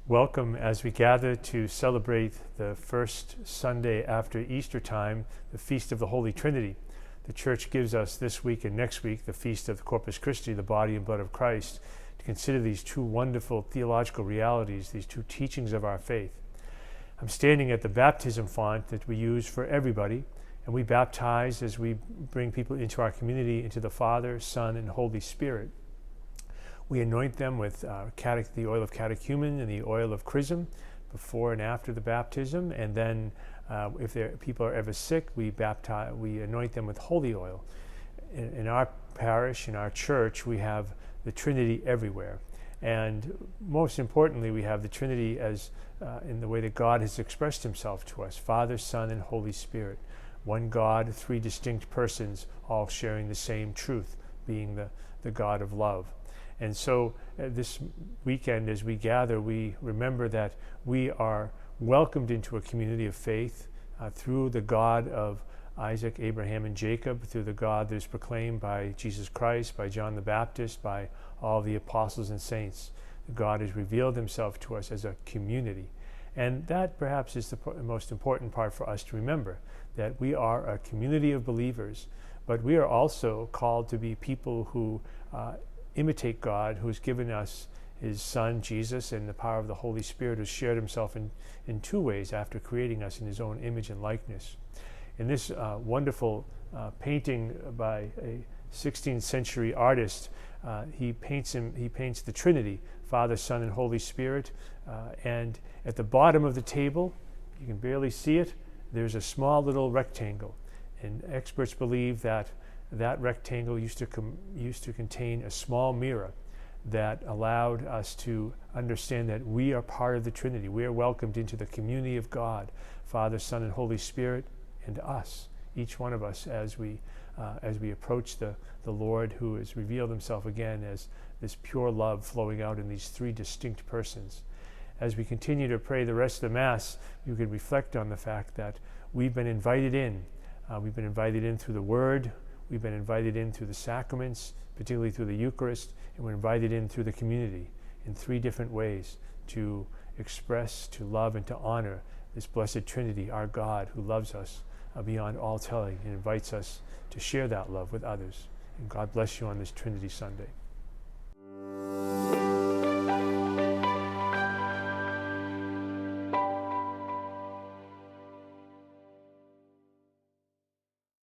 Welcome as we gather to celebrate the first Sunday after Easter time, the Feast of the Holy Trinity. The Church gives us this week and next week the Feast of Corpus Christi, the body and blood of Christ, to consider these two wonderful theological realities, these two teachings of our faith. I'm standing at the baptism font that we use for everybody, and we baptize as we bring people into our community, into the Father, Son, and Holy Spirit. We anoint them with the oil of catechumen and the oil of chrism before and after the baptism, and then if people are ever sick, we anoint them with holy oil. In our parish, in our church, we have the Trinity everywhere, and most importantly, we have the Trinity as in the way that God has expressed Himself to us: Father, Son, and Holy Spirit. One God, three distinct persons, all sharing the same truth, being the God of love. And so this weekend, as we gather, we remember that we are welcomed into a community of faith through the God of Isaac, Abraham, and Jacob, through the God that is proclaimed by Jesus Christ, by John the Baptist, by all the apostles and saints. God has revealed Himself to us as a community. And that perhaps is the most important part for us to remember, that we are a community of believers, but we are also called to be people who imitate God, who has given us His Son, Jesus, and the power of the Holy Spirit, who has shared Himself in two ways after creating us in His own image and likeness. In this wonderful painting by a 16th century artist, he paints the Trinity, Father, Son, and Holy Spirit, and at the bottom of the table, you can barely see it, there's a small little rectangle, and experts believe that rectangle used to contain a small mirror that allowed us to understand that we are part of the Trinity. We are welcomed into the community of God, Father, Son, and Holy Spirit, and us, each one of us, as we approach the Lord, who has revealed Himself again as this pure love flowing out in these three distinct persons. As we continue to pray the rest of the Mass, you can reflect on the fact that we've been invited in. We've been invited in through the Word. We've been invited in through the sacraments, particularly through the Eucharist, and we're invited in through the community in three different ways to express, to love, and to honor this blessed Trinity, our God, who loves us beyond all telling and invites us to share that love with others. And God bless you on this Trinity Sunday.